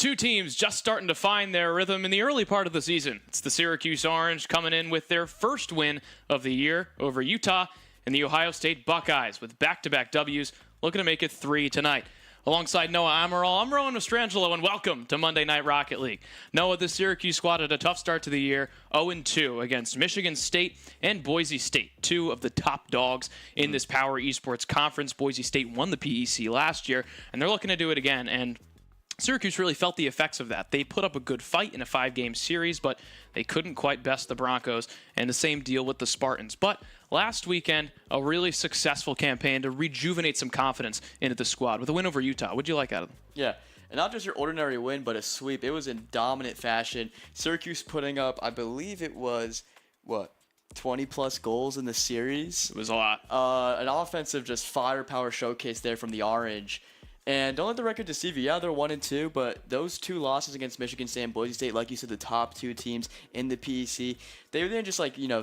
Two teams just starting to find their rhythm in the early part of the season. It's the Syracuse Orange coming in with their first win of the year over Utah, and the Ohio State Buckeyes with back-to-back W's looking to make it 3 tonight. Alongside Noah Amaral, I'm Rowan Mastrangelo, and welcome to Monday Night Rocket League. Noah, the Syracuse squad had a tough start to the year, 0-2 against Michigan State and Boise State, two of the top dogs in this Power Esports conference. Boise State won the PEC last year, and they're looking to do it again, and Syracuse really felt the effects of that. They put up a good fight in a 5-game series, but they couldn't quite best the Broncos, and the same deal with the Spartans. But last weekend, a really successful campaign to rejuvenate some confidence into the squad with a win over Utah. What'd you like out of them? Yeah, and not just your ordinary win, but a sweep. It was in dominant fashion. Syracuse putting up, I believe it was, 20-plus goals in the series? It was a lot. An offensive just firepower showcase there from the Orange. And don't let the record deceive you. Yeah, they're 1-2, but those two losses against Michigan State and Boise State, like you said, the top two teams in the PEC, they didn't just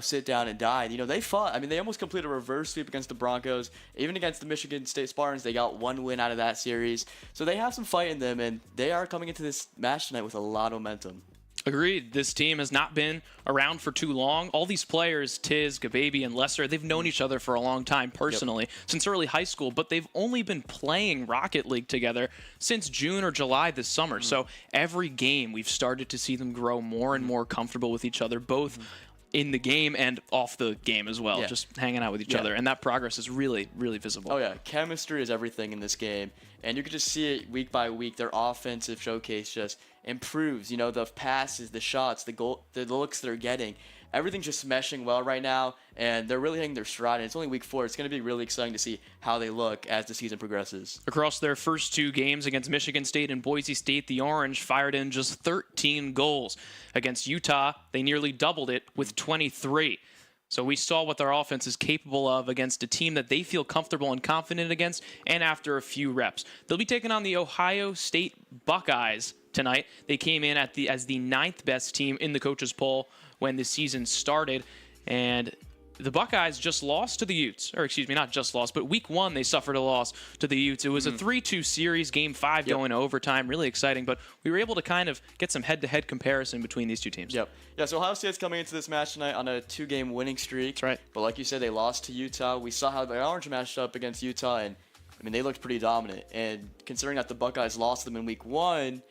sit down and die. They fought. I mean, they almost completed a reverse sweep against the Broncos. Even against the Michigan State Spartans, they got one win out of that series. So they have some fight in them, and they are coming into this match tonight with a lot of momentum. Agreed. This team has not been around for too long. All these players, Tiz, Gababy, and Lesser, they've known each other for a long time personally, since early high school, but they've only been playing Rocket League together since June or July this summer. So every game, we've started to see them grow more and more comfortable with each other, both in the game and off the game as well, just hanging out with each other. And that progress is really, really visible. Oh, yeah. Chemistry is everything in this game. And you can just see it week by week. Their offensive showcase just improves. The passes, the shots, the looks they're getting. Everything's just meshing well right now, and they're really hitting their stride. And it's only week 4. It's going to be really exciting to see how they look as the season progresses. Across their first 2 games against Michigan State and Boise State, the Orange fired in just 13 goals. Against Utah, they nearly doubled it with 23. So we saw what their offense is capable of against a team that they feel comfortable and confident against, and after a few reps. They'll be taking on the Ohio State Buckeyes tonight. They came in as the 9th best team in the coaches poll when the season started, and the Buckeyes just lost to the Utes. Or excuse me, not just lost, but week 1 they suffered a loss to the Utes. It was a 3-2 series, game 5 going to overtime. Really exciting, but we were able to kind of get some head-to-head comparison between these two teams. Yeah, so Ohio State's coming into this match tonight on a 2-game winning streak. That's right. But like you said, they lost to Utah. We saw how the Orange matched up against Utah, and I mean, they looked pretty dominant. And considering that the Buckeyes lost them in week 1,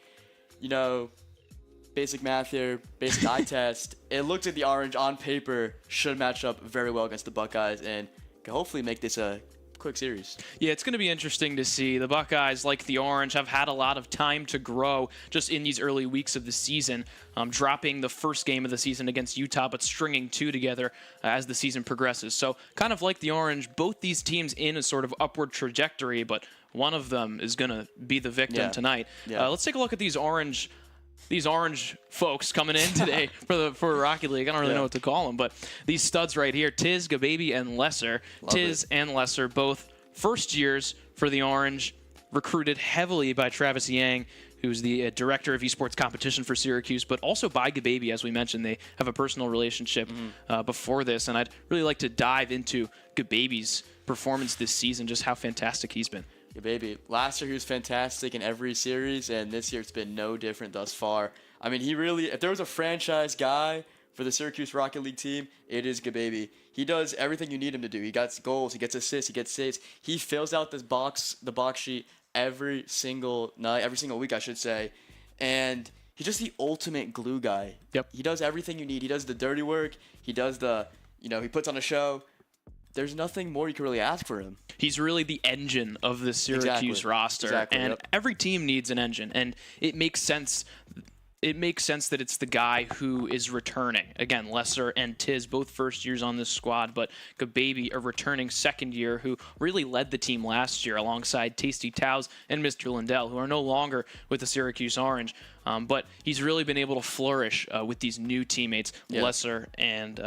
basic math here, basic eye test, it looks like the Orange on paper should match up very well against the Buckeyes and can hopefully make this a quick series. Yeah, it's going to be interesting to see. The Buckeyes, like the Orange, have had a lot of time to grow just in these early weeks of the season, dropping the first game of the season against Utah, but stringing 2 together as the season progresses. So kind of like the Orange, both these teams in a sort of upward trajectory, but one of them is going to be the victim tonight. Let's take a look at these Orange folks coming in today for Rocket League. I don't really know what to call them, but these studs right here, Tiz, Gababy, and Lesser. Tiz and Lesser, both first years for the Orange, recruited heavily by Travis Yang, who's the director of esports competition for Syracuse, but also by Gababy, as we mentioned. They have a personal relationship before this, and I'd really like to dive into Gababy's performance this season, just how fantastic he's been. Yeah, baby. Last year he was fantastic in every series, and this year it's been no different thus far. I mean, if there was a franchise guy for the Syracuse Rocket League team, it is Gababy. He does everything you need him to do. He gets goals, he gets assists, he gets saves. He fills out the box sheet every single night, every single week, I should say, and he's just the ultimate glue guy. He does everything you need. He does the dirty work. He does he puts on a show. There's nothing more you can really ask for him. He's really the engine of the Syracuse roster, and every team needs an engine, and it makes sense. It makes sense that it's the guy who is returning. Again, Lesser and Tiz, both first years on this squad, but Gababy, a returning second year who really led the team last year alongside Tasty Towes and Mr. Lindell, who are no longer with the Syracuse Orange. But he's really been able to flourish with these new teammates, Lesser and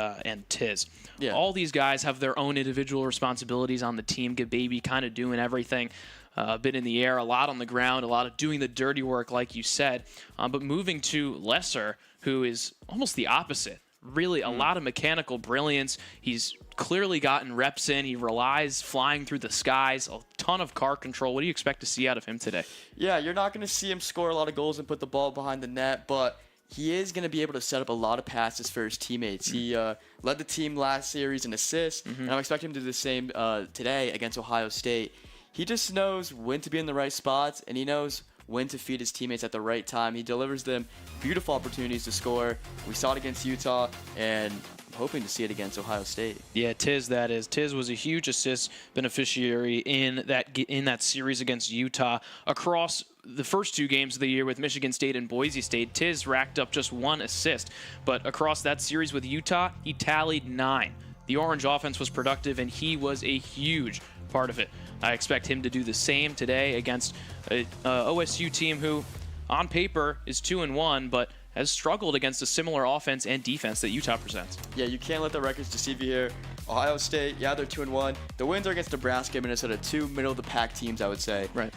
Tiz. All these guys have their own individual responsibilities on the team. Gababy kind of doing everything. A bit in the air, a lot on the ground, a lot of doing the dirty work, like you said. But moving to Lesser, who is almost the opposite. really a lot of mechanical brilliance. He's clearly gotten reps in. He relies flying through the skies, a ton of car control. What do you expect to see out of him today? Yeah, you're not going to see him score a lot of goals and put the ball behind the net, but he is going to be able to set up a lot of passes for his teammates. He led the team last series in assists, and I'm expecting him to do the same today against Ohio State. He just knows when to be in the right spots, and he knows when to feed his teammates at the right time. He delivers them beautiful opportunities to score. We saw it against Utah, and I'm hoping to see it against Ohio State. Yeah, Tiz, that is. Tiz was a huge assist beneficiary in that series against Utah. Across the first 2 games of the year with Michigan State and Boise State, Tiz racked up just 1 assist. But across that series with Utah, he tallied 9. The Orange offense was productive, and he was a huge part of it. I expect him to do the same today against a OSU team who, on paper, is 2-1, but has struggled against a similar offense and defense that Utah presents. Yeah, you can't let the records deceive you here. Ohio State, yeah, they're 2-1. The wins are against Nebraska and Minnesota, 2 middle-of-the-pack teams, I would say. Right.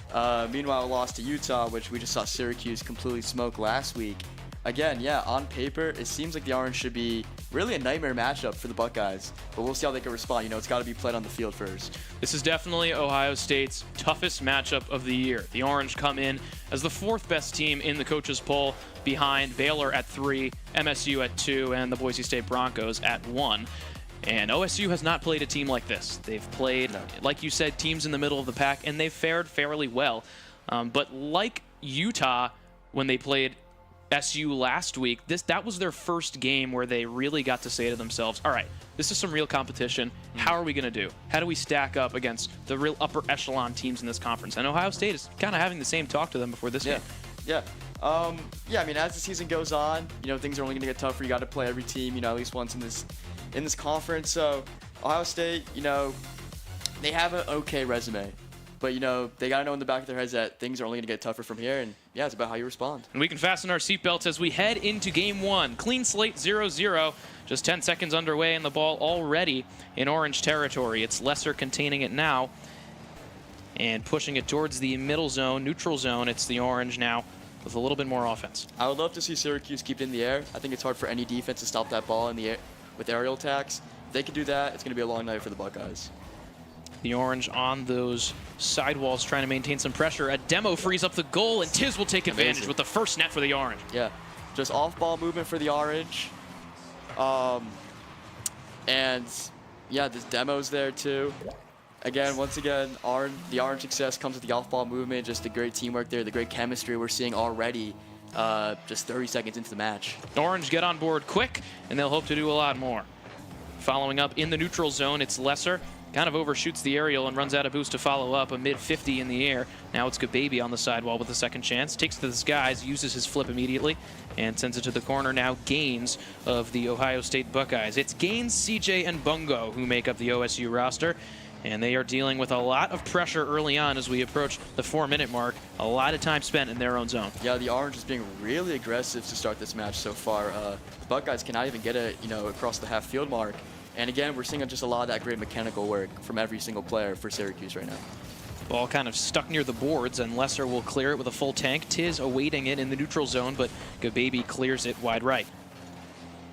Meanwhile, lost to Utah, which we just saw Syracuse completely smoke last week. Again, yeah, on paper, it seems like the Orange should be really a nightmare matchup for the Buckeyes. But we'll see how they can respond. You know, it's got to be played on the field first. This is definitely Ohio State's toughest matchup of the year. The Orange come in as the 4th best team in the coaches' poll, behind Baylor at 3, MSU at 2, and the Boise State Broncos at 1. And OSU has not played a team like this. They've played, like you said, teams in the middle of the pack, and they've fared fairly well. But like Utah, when they played SU last week, that was their first game where they really got to say to themselves, all right, this is some real competition. How are we going to do? How do we stack up against the real upper echelon teams in this conference? And Ohio State is kind of having the same talk to them before this game. Yeah. I mean, as the season goes on, you know, things are only going to get tougher. You got to play every team, you know, at least once in this conference. So Ohio State, you know, they have an okay resume. But, you know, they got to know in the back of their heads that things are only going to get tougher from here. And, yeah, it's about how you respond. And we can fasten our seatbelts as we head into Game 1. Clean slate 0-0. Just 10 seconds underway, and the ball already in Orange territory. It's Lesser containing it now and pushing it towards the middle zone, neutral zone. It's the Orange now with a little bit more offense. I would love to see Syracuse keep it in the air. I think it's hard for any defense to stop that ball in the air with aerial attacks. If they can do that, it's going to be a long night for the Buckeyes. The Orange on those sidewalls trying to maintain some pressure. A demo frees up the goal, and Tiz will take advantage with the first net for the Orange. Yeah, just off-ball movement for the Orange. And, yeah, this demo's there, too. Again, once again, the Orange success comes with the off-ball movement, just the great teamwork there, the great chemistry we're seeing already just 30 seconds into the match. Orange get on board quick, and they'll hope to do a lot more. Following up in the neutral zone, it's Lesser. Kind of overshoots the aerial and runs out of boost to follow up, a mid-50 in the air. Now it's Gababy on the sidewall with a second chance. Takes to the skies, uses his flip immediately, and sends it to the corner. Now Gaines of the Ohio State Buckeyes. It's Gaines, CJ, and Bungo who make up the OSU roster. And they are dealing with a lot of pressure early on as we approach the 4-minute mark. A lot of time spent in their own zone. Yeah, the Orange is being really aggressive to start this match so far. The Buckeyes cannot even get it, across the half-field mark. And again, we're seeing just a lot of that great mechanical work from every single player for Syracuse right now. Ball kind of stuck near the boards, and Lesser will clear it with a full tank. Tiz awaiting it in the neutral zone, but Gababy clears it wide right.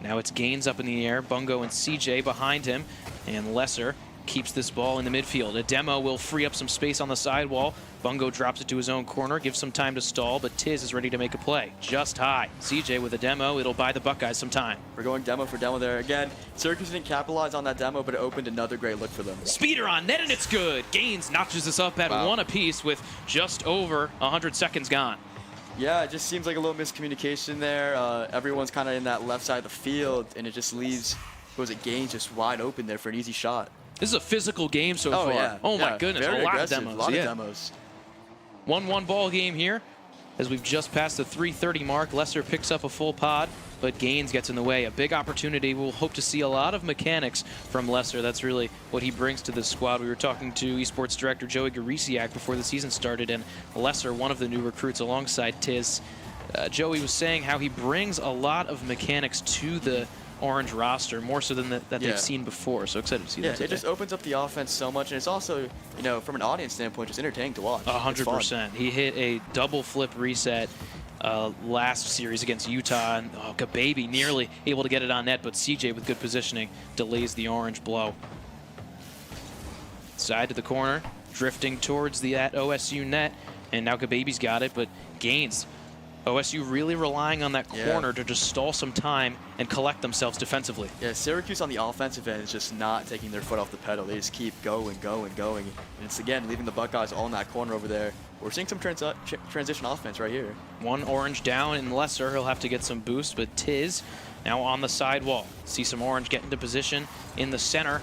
Now it's Gaines up in the air, Bungo and CJ behind him, and Lesser keeps this ball in the midfield. A demo will free up some space on the sidewall. Bungo drops it to his own corner, gives some time to stall, but Tiz is ready to make a play. Just high. CJ with a demo. It'll buy the Buckeyes some time. We're going demo for demo there. Again, Syracuse didn't capitalize on that demo, but it opened another great look for them. Speeder on net, and it's good. Gaines notches this up at 1 apiece with just over 100 seconds gone. Yeah, it just seems like a little miscommunication there. Everyone's kind of in that left side of the field, and it just leaves, Gaines just wide open there for an easy shot. This is a physical game so far. Yeah. Oh, my goodness. Very a lot aggressive. of demos. A lot of demos. 1-1 ball game here as we've just passed the 3:30 mark. Lesser picks up a full pod, but Gaines gets in the way. A big opportunity. We'll hope to see a lot of mechanics from Lesser. That's really what he brings to this squad. We were talking to Esports director Joey Garisiak before the season started, and Lesser, one of the new recruits alongside Tiz. Joey was saying how he brings a lot of mechanics to the orange roster, more so than that they've seen before. So excited to see that today. It just opens up the offense so much, and it's also, from an audience standpoint, just entertaining to watch. 100%. He hit a double flip reset last series against Utah, and Gababy nearly able to get it on net, but CJ with good positioning delays the orange blow. Side to the corner, drifting towards that OSU net, and now Gababy's got it, but Gaines. OSU really relying on that corner to just stall some time and collect themselves defensively. Yeah, Syracuse on the offensive end is just not taking their foot off the pedal. They just keep going. And it's, again, leaving the Buckeyes all in that corner over there. We're seeing some transition offense right here. One orange down in Lesser. He'll have to get some boost, but Tiz now on the sidewall. See some orange get into position in the center.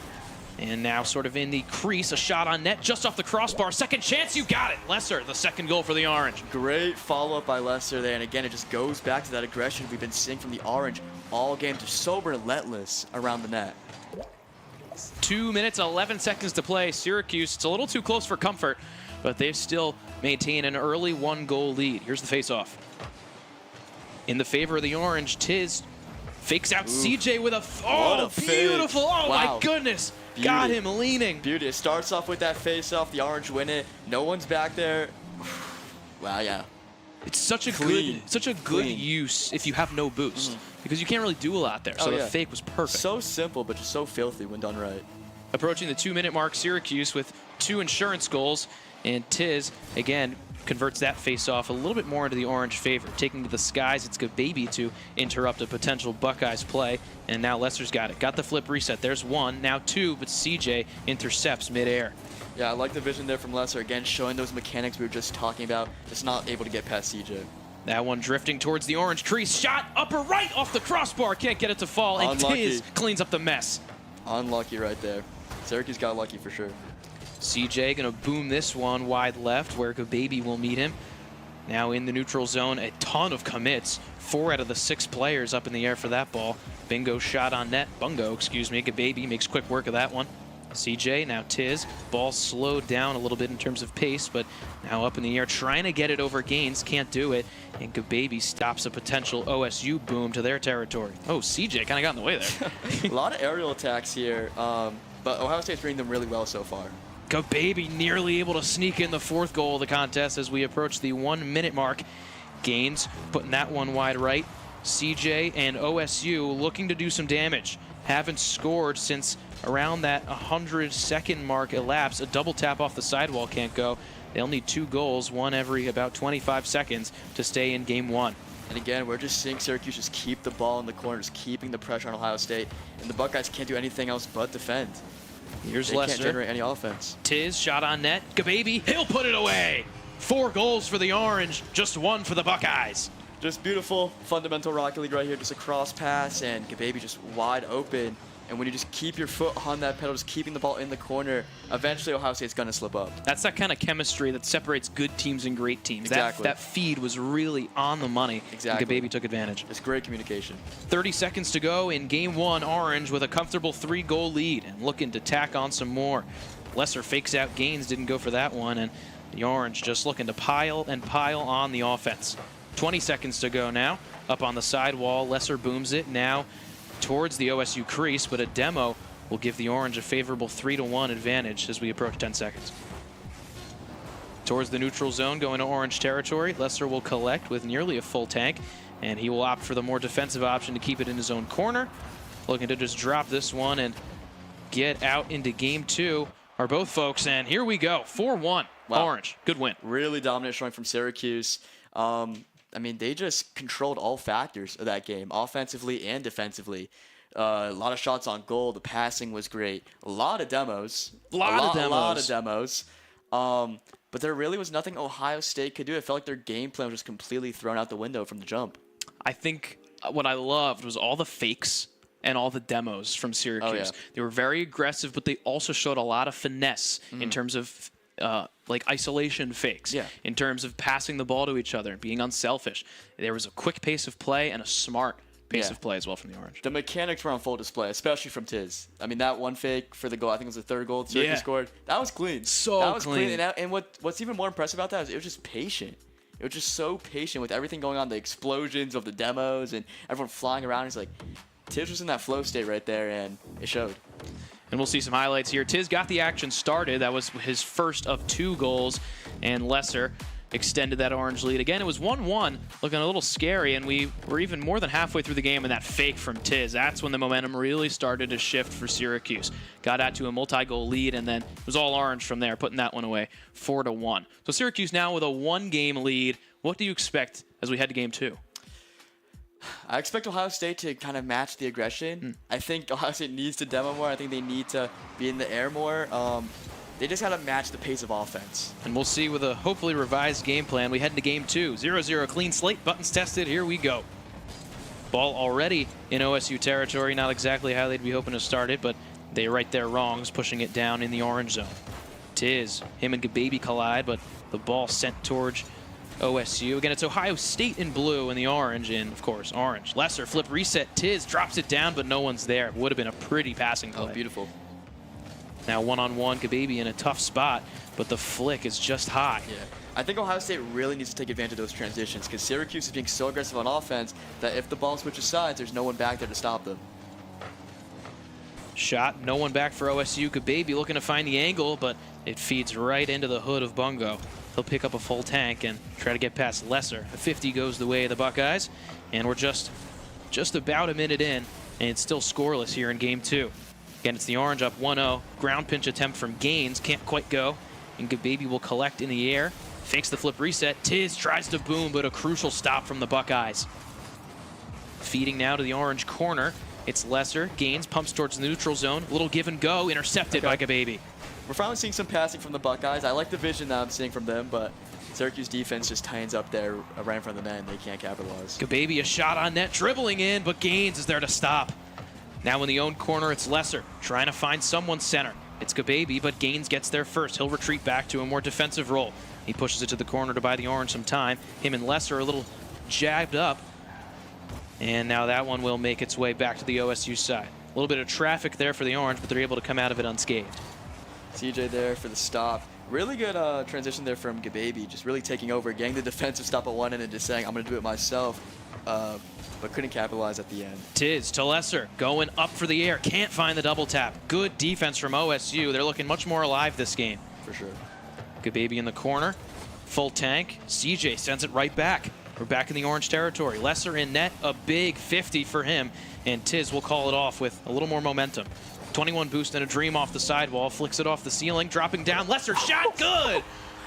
And now sort of in the crease, a shot on net just off the crossbar. Second chance, you got it. Lesser, the second goal for the Orange. Great follow-up by Lesser there. And again, it just goes back to that aggression we've been seeing from the Orange all game. Just so relentless around the net. 2 minutes, 11 seconds to play. Syracuse, it's a little too close for comfort, but they still maintain an early 1-goal lead. Here's the face-off. In the favor of the Orange, Tiz fakes out CJ with a beautiful. Oh, wow. My goodness. Beauty. Got him leaning. Beauty. It starts off with that face-off. The Orange win it. No one's back there. Wow, yeah. It's such a good use if you have no boost, because you can't really do a lot there. So the fake was perfect. So simple, but just so filthy when done right. Approaching the 2-minute mark, Syracuse with 2 insurance goals, and Tiz again converts that face-off a little bit more into the Orange favor. Taking to the skies, it's Gababy to interrupt a potential Buckeyes play, and now Lesser's got it. Got the flip reset. There's 1, now 2, but CJ intercepts midair. Yeah, I like the vision there from Lesser. Again, showing those mechanics we were just talking about. Just not able to get past CJ. That one drifting towards the Orange crease. Shot upper right off the crossbar. Can't get it to fall, and Tiz cleans up the mess. Unlucky right there. Syracuse got lucky for sure. CJ gonna boom this one wide left where Gababy will meet him. Now in the neutral zone, a ton of commits. 4 out of the 6 players up in the air for that ball. Bungo shot on net. Gababy makes quick work of that one. CJ, now Tiz. Ball slowed down a little bit in terms of pace, but now up in the air, trying to get it over Gaines, can't do it. And Gababy stops a potential OSU boom to their territory. Oh, CJ kind of got in the way there. A lot of aerial attacks here, but Ohio State's reading them really well so far. Gababy nearly able to sneak in the 4th goal of the contest as we approach the 1-minute mark. Gaines putting that one wide right. CJ and OSU looking to do some damage. Haven't scored since around that 100-second mark elapsed. A double tap off the sidewall can't go. They'll need 2 goals, one every about 25 seconds to stay in game 1. And again, we're just seeing Syracuse just keep the ball in the corners, keeping the pressure on Ohio State. And the Buckeyes can't do anything else but defend. Here's Lesser. They can't generate any offense. Tiz, shot on net. Gababy, he'll put it away. 4 goals for the Orange, just 1 for the Buckeyes. Just beautiful, fundamental Rocket League right here. Just a cross pass, and Gababy just wide open. And when you just keep your foot on that pedal, just keeping the ball in the corner, eventually Ohio State's going to slip up. That's that kind of chemistry that separates good teams and great teams. Exactly. That feed was really on the money. Exactly. And Gababy took advantage. It's great communication. 30 seconds to go in game 1. Orange with a comfortable 3-goal lead and looking to tack on some more. Lesser fakes out Gaines, didn't go for that one, and the Orange just looking to pile and pile on the offense. 20 seconds to go now. Up on the sidewall, Lesser booms it now towards the OSU crease, but a demo will give the Orange a favorable 3-1 advantage as we approach 10 seconds. Towards the neutral zone, going to Orange territory. Lesser will collect with nearly a full tank, and he will opt for the more defensive option to keep it in his own corner. Looking to just drop this one and get out into game 2 are both folks, and here we go. 4-1, wow. Orange. Good win. Really dominant showing from Syracuse. I mean, they just controlled all factors of that game, offensively and defensively. A lot of shots on goal. The passing was great. A lot of demos. A lot of demos. But there really was nothing Ohio State could do. It felt like their game plan was just completely thrown out the window from the jump. I think what I loved was all the fakes and all the demos from Syracuse. Oh, yeah. They were very aggressive, but they also showed a lot of finesse in terms of like isolation fakes, in terms of passing the ball to each other and being unselfish. There was a quick pace of play and a smart pace of play as well from the Orange. The mechanics were on full display, especially from Tiz. I mean, that one fake for the goal, I think it was the 3rd goal Syracuse scored. That was clean. That was clean. And what's even more impressive about that is it was just patient. It was just so patient with everything going on, the explosions of the demos and everyone flying around. He's like, Tiz was in that flow state right there, and it showed. And we'll see some highlights here. Tiz got the action started. That was his first of 2 goals, and Lesser extended that orange lead. Again, it was 1-1, looking a little scary, and we were even more than halfway through the game, and that fake from Tiz, that's when the momentum really started to shift for Syracuse. Got out to a multi-goal lead, and then it was all orange from there, putting that one away, 4-1. So Syracuse now with a 1-game lead. What do you expect as we head to game 2? I expect Ohio State to kind of match the aggression. I think Ohio State needs to demo more. I think they need to be in the air more. They just got to match the pace of offense. And we'll see with a hopefully revised game plan. We head into game 2. 0-0, clean slate, buttons tested. Here we go. Ball already in OSU territory. Not exactly how they'd be hoping to start it, but they right their wrongs, pushing it down in the orange zone. Tiz, him and Gababy collide, but the ball sent towards OSU. Again, it's Ohio State in blue and the orange in, of course, orange. Lesser flip reset. Tiz drops it down, but no one's there. It would have been a pretty passing play. Oh, beautiful. Now one-on-one, Gababy in a tough spot, but the flick is just high. Yeah. I think Ohio State really needs to take advantage of those transitions because Syracuse is being so aggressive on offense that if the ball switches sides, there's no one back there to stop them. Shot, no one back for OSU. Gababy looking to find the angle, but it feeds right into the hood of Bungo. He'll pick up a full tank and try to get past Lesser. A 50 goes the way of the Buckeyes, and we're just about a minute in, and it's still scoreless here in game 2. Again, it's the orange up 1-0. Ground pinch attempt from Gaines, can't quite go, and Gababy will collect in the air. Fakes the flip reset. Tiz tries to boom, but a crucial stop from the Buckeyes. Feeding now to the orange corner. It's Lesser. Gaines pumps towards the neutral zone. A little give and go, intercepted by Gababy. We're finally seeing some passing from the Buckeyes. I like the vision that I'm seeing from them, but Syracuse defense just tightens up there right in front of the net, and they can't capitalize. Gababy, a shot on net, dribbling in, but Gaines is there to stop. Now in the own corner, it's Lesser, trying to find someone center. It's Gababy, but Gaines gets there first. He'll retreat back to a more defensive role. He pushes it to the corner to buy the orange some time. Him and Lesser are a little jabbed up. And now that one will make its way back to the OSU side. A little bit of traffic there for the orange, but they're able to come out of it unscathed. CJ there for the stop. Really good transition there from Gababy, just really taking over, getting the defensive stop at one end and just saying, I'm going to do it myself, but couldn't capitalize at the end. Tiz to Lesser, going up for the air, can't find the double tap. Good defense from OSU. They're looking much more alive this game. For sure. Gababy in the corner, full tank. CJ sends it right back. We're back in the orange territory. Lesser in net, a big 50 for him, and Tiz will call it off with a little more momentum. 21 boost and a dream off the sidewall, flicks it off the ceiling, dropping down. Lesser shot, good!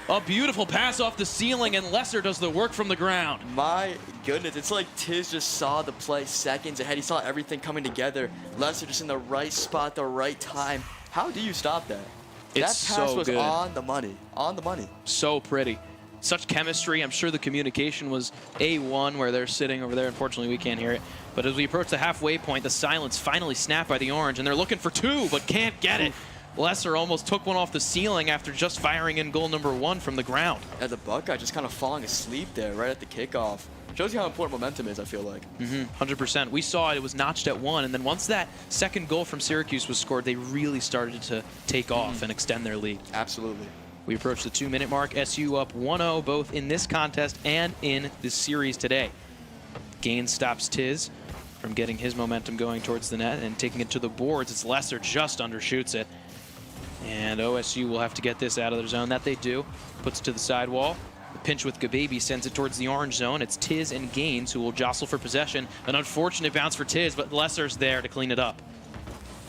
A beautiful pass off the ceiling, and Lesser does the work from the ground. My goodness, it's like Tiz just saw the play seconds ahead. He saw everything coming together. Lesser just in the right spot, the right time. How do you stop that? That pass was on the money. On the money. So pretty. Such chemistry. I'm sure the communication was A1 where they're sitting over there. Unfortunately, we can't hear it. But as we approach the halfway point, the silence finally snapped by the orange, and they're looking for 2, but can't get it. Lesser almost took one off the ceiling after just firing in goal number 1 from the ground. Yeah, the Buckeye just kind of falling asleep there right at the kickoff. Shows you how important momentum is, I feel like. 100%. We saw it. It was notched at 1, and then once that second goal from Syracuse was scored, they really started to take off and extend their lead. Absolutely. We approach the 2-minute mark. SU up 1-0 both in this contest and in this series today. Gaines stops Tiz from getting his momentum going towards the net and taking it to the boards. It's Lesser just undershoots it. And OSU will have to get this out of their zone. That they do. Puts it to the sidewall. The pinch with Gababy sends it towards the orange zone. It's Tiz and Gaines who will jostle for possession. An unfortunate bounce for Tiz, but Lesser's there to clean it up.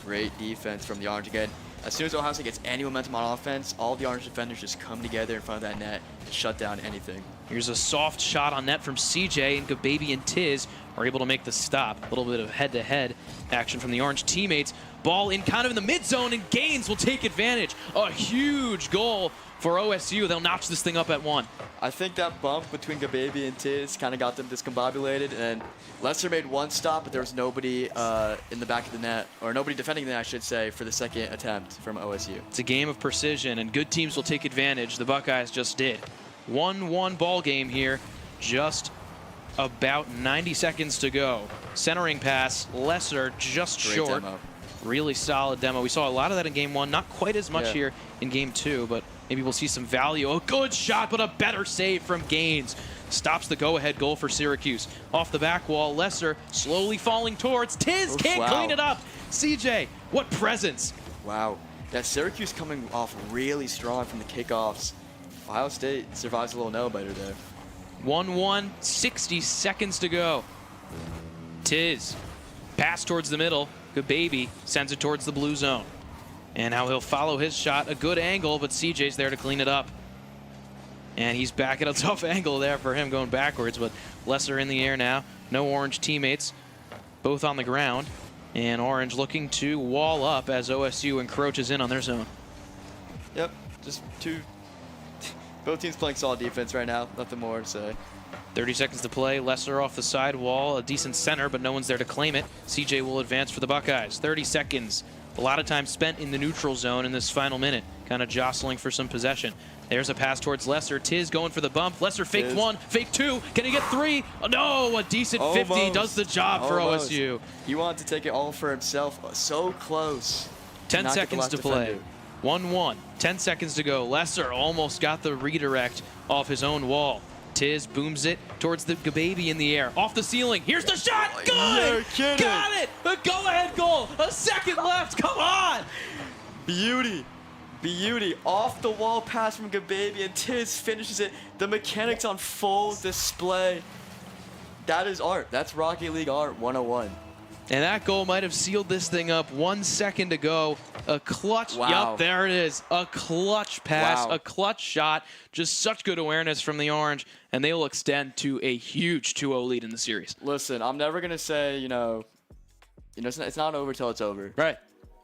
Great defense from the orange again. As soon as Ohio State gets any momentum on offense, all the orange defenders just come together in front of that net and shut down anything. Here's a soft shot on net from CJ, and Gababy and Tiz are able to make the stop. A little bit of head-to-head action from the orange teammates. Ball in kind of in the mid-zone, and Gaines will take advantage. A huge goal for OSU. They'll notch this thing up at 1. I think that bump between Gababy and Tiz kind of got them discombobulated, and Lesser made one stop, but there was nobody in the back of the net, or nobody defending the net, I should say, for the second attempt from OSU. It's a game of precision, and good teams will take advantage. The Buckeyes just did. 1-1 ball game here, just about 90 seconds to go. Centering pass, Lesser just Great short. demo. Really solid demo. We saw a lot of that in game 1, not quite as much here in game 2, but maybe we'll see some value. A good shot, but a better save from Gaines. stops the go-ahead goal for Syracuse. Off the back wall, Lesser slowly falling towards. Tiz can't clean it up. CJ, what presence. Wow. Yeah, Syracuse coming off really strong from the kickoffs. Ohio State survives a little nail-biter there. 1-1, 60 seconds to go. Tiz, pass towards the middle. Good baby, sends it towards the blue zone. And now he'll follow his shot. A good angle, but CJ's there to clean it up. And he's back at a tough angle there for him going backwards, but Lesser in the air now. No Orange teammates, both on the ground. And Orange looking to wall up as OSU encroaches in on their zone. Yep, just both teams playing solid defense right now. Nothing more to say. 30 seconds to play. Lesser off the side wall. A decent center, but no one's there to claim it. CJ will advance for the Buckeyes. 30 seconds. A lot of time spent in the neutral zone in this final minute. Kind of jostling for some possession. There's a pass towards Lesser. Tiz going for the bump. Lesser faked one, faked two. Can he get three? Oh, no, a decent 50 does the job for OSU. He wanted to take it all for himself. So close. 10 seconds to play. 1-1. 10 seconds to go. Lesser almost got the redirect off his own wall. Tiz booms it towards the baby in the air. Off the ceiling. Here's the shot. Good. Got it. A go-ahead goal. A second left. Come on. Beauty. Beauty. Off the wall pass from Gababy, and Tiz finishes it. The mechanics on full display. That is art. That's Rocket League art 101. And that goal might have sealed this thing up. 1 second to go. A clutch. Wow. Yup, there it is. A clutch pass. Wow. A clutch shot. Just such good awareness from the Orange. And they will extend to a huge 2-0 lead in the series. Listen, I'm never going to say, it's not over till it's over. Right.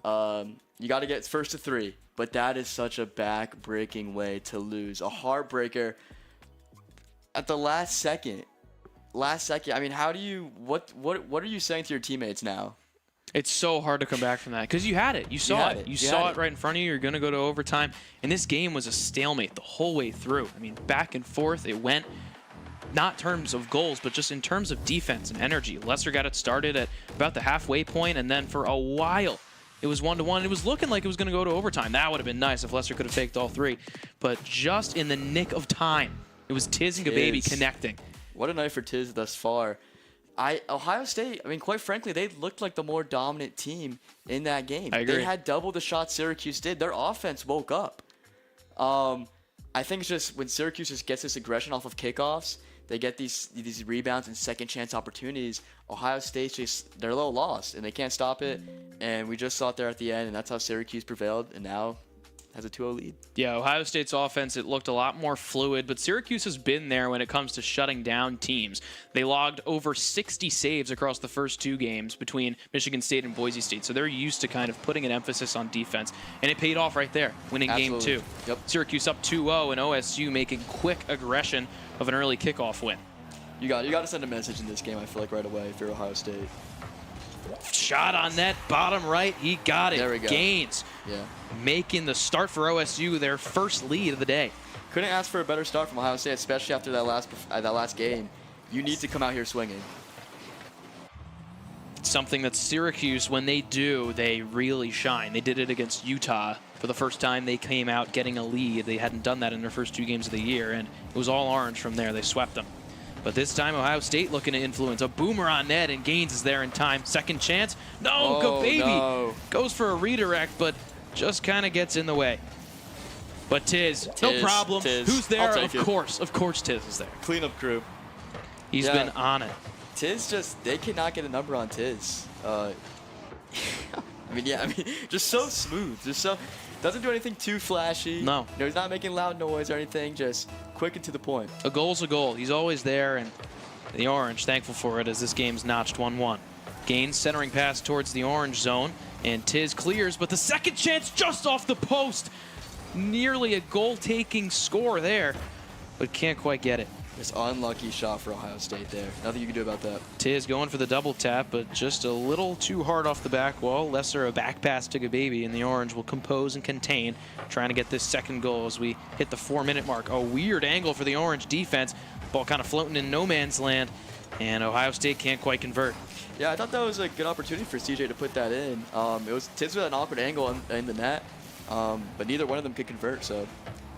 You got to get first to 3. But that is such a back-breaking way to lose. A heartbreaker at the last second. I mean, how do you what are you saying to your teammates now? It's so hard to come back from that because you had it. You saw it. You saw it right in front of you. You're going to go to overtime. And this game was a stalemate the whole way through. I mean, back and forth it went. Not in terms of goals, but just in terms of defense and energy. Lesser got it started at about the halfway point, and then for a while it was 1-1. It was looking like it was going to go to overtime. That would have been nice if Lesser could have faked all 3. But just in the nick of time, it was Tiz and Gababy connecting. What a night for Tiz thus far. Ohio State, I mean, quite frankly, they looked like the more dominant team in that game. I agree. They had double the shots Syracuse did. Their offense woke up. I think it's just when Syracuse just gets this aggression off of kickoffs, they get these rebounds and second chance opportunities. Ohio State's they're a little lost, and they can't stop it. And we just saw it there at the end, and that's how Syracuse prevailed, and now has a 2-0 lead. Yeah, Ohio State's offense, it looked a lot more fluid, but Syracuse has been there when it comes to shutting down teams. They logged over 60 saves across the first 2 games between Michigan State and Boise State, so they're used to kind of putting an emphasis on defense, and it paid off right there, winning game 2. Yep. Syracuse up 2-0, and OSU making quick aggression of an early kickoff win. You got to send a message in this game, I feel like, right away if you're Ohio State. Shot on net, bottom right, he got it. There we go. Gaines. Yeah. Making the start for OSU their first lead of the day. Couldn't ask for a better start from Ohio State, especially after that last game. You need to come out here swinging. Something that Syracuse, when they do, they really shine. They did it against Utah. For the first time, they came out getting a lead. They hadn't done that in their first 2 games of the year, and it was all Orange from there. They swept them. But this time, Ohio State looking to influence. A boomer on net, and Gaines is there in time. Second chance. No, Gababy goes for a redirect, but just kind of gets in the way. But Tiz, no problem. Who's there? Of course Tiz is there. Cleanup crew. He's been on it. Tiz they cannot get a number on Tiz. Just so smooth. Doesn't do anything too flashy. No. He's not making loud noise or anything. Just quick and to the point. A goal's a goal. He's always there, and the Orange thankful for it as this game's notched 1-1. Gaines centering pass towards the Orange zone, and Tiz clears, but the second chance just off the post. Nearly a goal-taking score there, but can't quite get it. This unlucky shot for Ohio State there. Nothing you can do about that. Tiz going for the double tap, but just a little too hard off the back wall. Lesser a back pass to Gababy, and the Orange will compose and contain, trying to get this second goal as we hit the 4-minute mark. A weird angle for the Orange defense. Ball kind of floating in no man's land, and Ohio State can't quite convert. Yeah, I thought that was a good opportunity for CJ to put that in. It was Tiz with an awkward angle in the net, but neither one of them could convert, so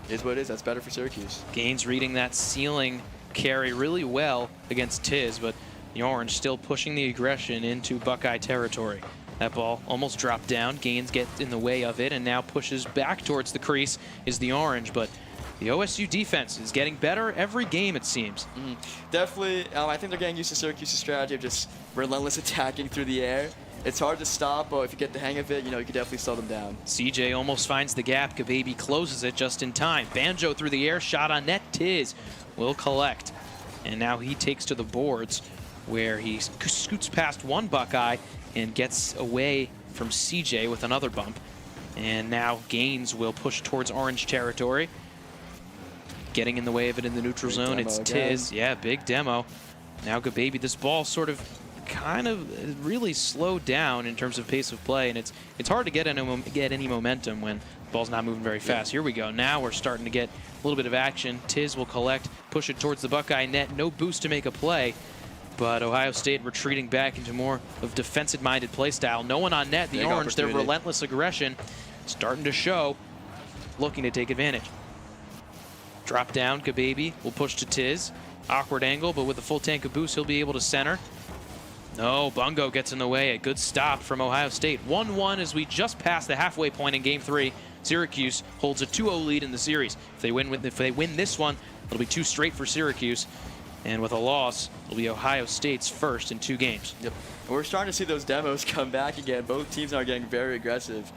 it is what it is. That's better for Syracuse. Gaines reading that ceiling carry really well against Tiz, but the Orange still pushing the aggression into Buckeye territory. That ball almost dropped down. Gaines gets in the way of it and now pushes back towards the crease is the Orange, but the OSU defense is getting better every game, it seems. Definitely, I think they're getting used to Syracuse's strategy of just relentless attacking through the air. It's hard to stop, but if you get the hang of it, you can definitely slow them down. CJ almost finds the gap. Gababy closes it just in time. Banjo through the air, shot on net. Tiz will collect. And now he takes to the boards where he scoots past one Buckeye and gets away from CJ with another bump. And now Gaines will push towards Orange territory. Getting in the way of it in the neutral zone. It's Tiz. Yeah, big demo. Now Gababy, this ball sort of kind of really slowed down in terms of pace of play, and it's hard to get any momentum when the ball's not moving very fast. Here we go. Now we're starting to get a little bit of action. Tiz will collect, push it towards the Buckeye net. No boost to make a play, but Ohio State retreating back into more of defensive-minded play style. No one on net. The Orange, their relentless aggression starting to show, looking to take advantage. Drop down, Gababy will push to Tiz. Awkward angle, but with a full tank of boost, he'll be able to center. No, Bungo gets in the way. A good stop from Ohio State. 1-1 as we just passed the halfway point in Game 3. Syracuse holds a 2-0 lead in the series. If they win this one, it'll be 2 straight for Syracuse. And with a loss, it'll be Ohio State's first in 2 games. Yep. We're starting to see those demos come back again. Both teams are getting very aggressive.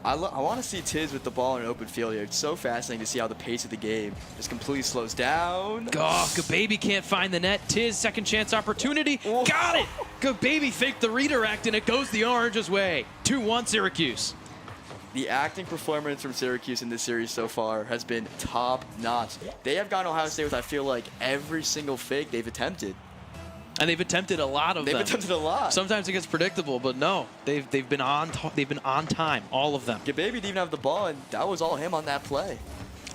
I want to see Tiz with the ball in an open field here. It's so fascinating to see how the pace of the game just completely slows down. Oh, Gababy can't find the net. Tiz, second chance opportunity. Whoa. Got it! Gababy faked the redirect, and it goes the Orange's way. 2-1 Syracuse. The acting performance from Syracuse in this series so far has been top-notch. They have gotten Ohio State with, I feel like, every single fake they've attempted. And they've attempted a lot of them. They've attempted a lot. Sometimes it gets predictable, but no, they've been on time, all of them. Gababy didn't even have the ball, and that was all him on that play.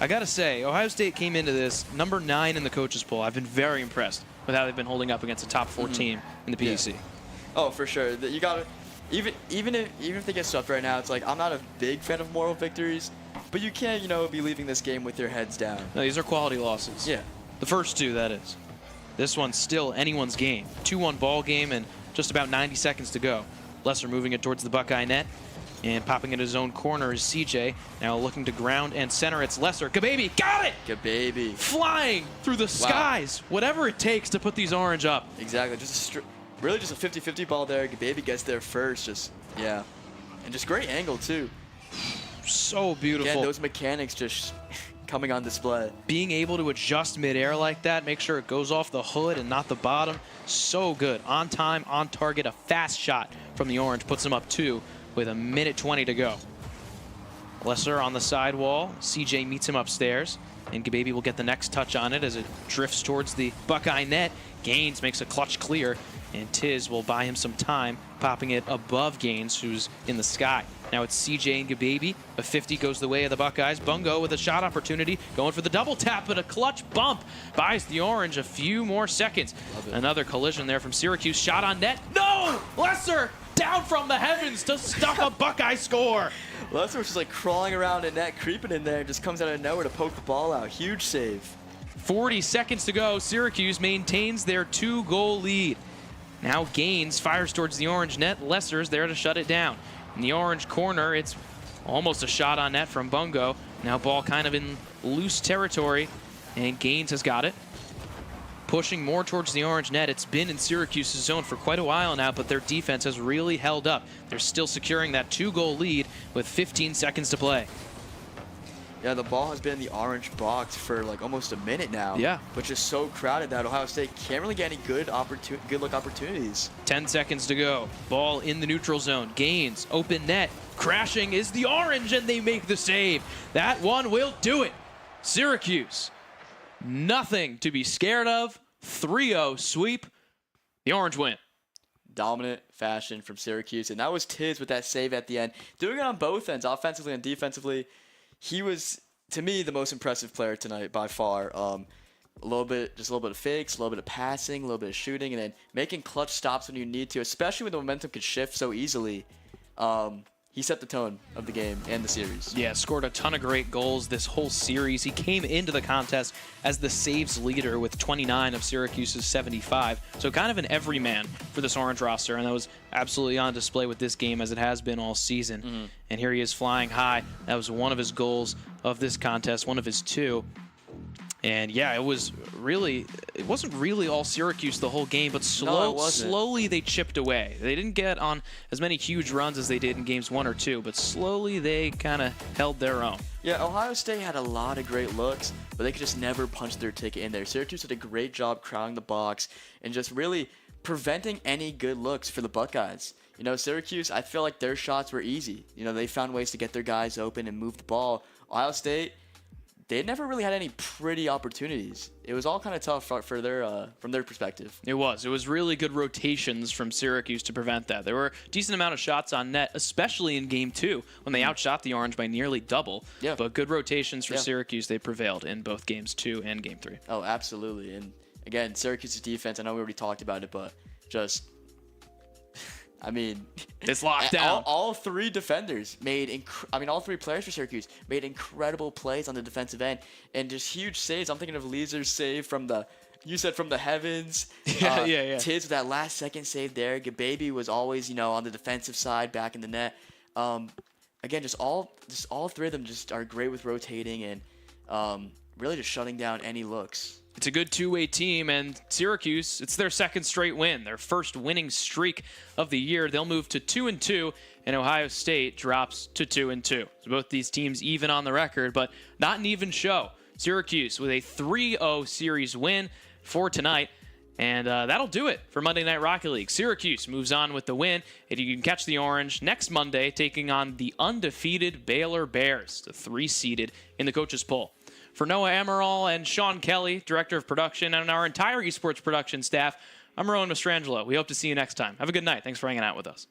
I gotta say, Ohio State came into this number 9 in the coaches poll. I've been very impressed with how they've been holding up against a top 4 team in the PEC. Yeah. Oh, for sure. You gotta, even if they get swept right now, it's like I'm not a big fan of moral victories, but you can't be leaving this game with your heads down. No, these are quality losses. Yeah. The first 2, that is. This one's still anyone's game. 2-1 ball game and just about 90 seconds to go. Lesser moving it towards the Buckeye net and popping into his own corner is CJ. Now looking to ground and center. It's Lesser. Gababy got it! Gababy. Flying through the skies. Whatever it takes to put these Orange up. Exactly. Really just a 50-50 ball there. Gababy gets there first. And just great angle too. So beautiful. Again, those mechanics just coming on display. Being able to adjust midair like that, make sure it goes off the hood and not the bottom, so good. On time, on target, a fast shot from the Orange puts them up 2 with 1:20 to go. Lesser on the sidewall. CJ meets him upstairs, and Gababy will get the next touch on it as it drifts towards the Buckeye net. Gaines makes a clutch clear, and Tiz will buy him some time, popping it above Gaines, who's in the sky. Now it's CJ and Gababy. A 50 goes the way of the Buckeyes. Bungo with a shot opportunity, going for the double tap, but a clutch bump buys the Orange a few more seconds. Another collision there from Syracuse. Shot on net. No! Lesser down from the heavens to stop a Buckeye score. Lesser was just like crawling around in net, creeping in there, just comes out of nowhere to poke the ball out. Huge save. 40 seconds to go. Syracuse maintains their 2-goal lead. Now Gaines fires towards the Orange net. Lesser's there to shut it down. In the Orange corner, it's almost a shot on net from Bungo. Now ball kind of in loose territory, and Gaines has got it. Pushing more towards the Orange net. It's been in Syracuse's zone for quite a while now, but their defense has really held up. They're still securing that 2-goal lead with 15 seconds to play. Yeah, the ball has been in the Orange box for like almost a minute now. Yeah. But just so crowded that Ohio State can't really get any good look opportunities. 10 seconds to go. Ball in the neutral zone. Gaines, open net. Crashing is the Orange, and they make the save. That one will do it. Syracuse, nothing to be scared of. 3-0 sweep. The Orange win. Dominant fashion from Syracuse, and that was Tiz with that save at the end. Doing it on both ends, offensively and defensively. He was, to me, the most impressive player tonight by far. A little bit of fakes, a little bit of passing, a little bit of shooting, and then making clutch stops when you need to, especially when the momentum can shift so easily. he set the tone of the game and the series. Yeah, scored a ton of great goals this whole series. He came into the contest as the saves leader with 29 of Syracuse's 75. So kind of an everyman for this Orange roster, and that was absolutely on display with this game as it has been all season. And here he is flying high. That was one of his goals of this contest, one of his 2. And yeah, it wasn't really all Syracuse the whole game, but slowly they chipped away. They didn't get on as many huge runs as they did in games 1 or 2, but slowly they kind of held their own. Yeah, Ohio State had a lot of great looks, but they could just never punch their ticket in there. Syracuse did a great job crowding the box and just really preventing any good looks for the Buckeyes. You know, Syracuse, I feel like their shots were easy. You know, they found ways to get their guys open and move the ball. Ohio State, they never really had any pretty opportunities. It was all kind of tough for their from their perspective. It was really good rotations from Syracuse to prevent that. There were a decent amount of shots on net, especially in game 2 when they outshot the Orange by nearly double. Yeah. But good rotations for Syracuse. They prevailed in both games 2 and game 3. Oh, absolutely. And again, Syracuse's defense, I know we already talked about it, but just, I mean, it's locked down. All 3 defenders made, all 3 players for Syracuse made incredible plays on the defensive end and just huge saves. I'm thinking of Leeser's save from the heavens. Yeah. Tids with that last second save there. Gababy was always, on the defensive side, back in the net. Again, just all 3 of them just are great with rotating and really just shutting down any looks. It's a good two-way team, and Syracuse, it's their 2nd straight win, their first winning streak of the year. They'll move to 2-2, and Ohio State drops to 2-2. So both these teams even on the record, but not an even show. Syracuse with a 3-0 series win for tonight, and that'll do it for Monday Night Rocket League. Syracuse moves on with the win, and you can catch the Orange next Monday taking on the undefeated Baylor Bears, the 3-seeded in the coaches' poll. For Noah Amaral and Sean Kelly, Director of Production, and our entire esports production staff, I'm Rowan Mastrangelo. We hope to see you next time. Have a good night. Thanks for hanging out with us.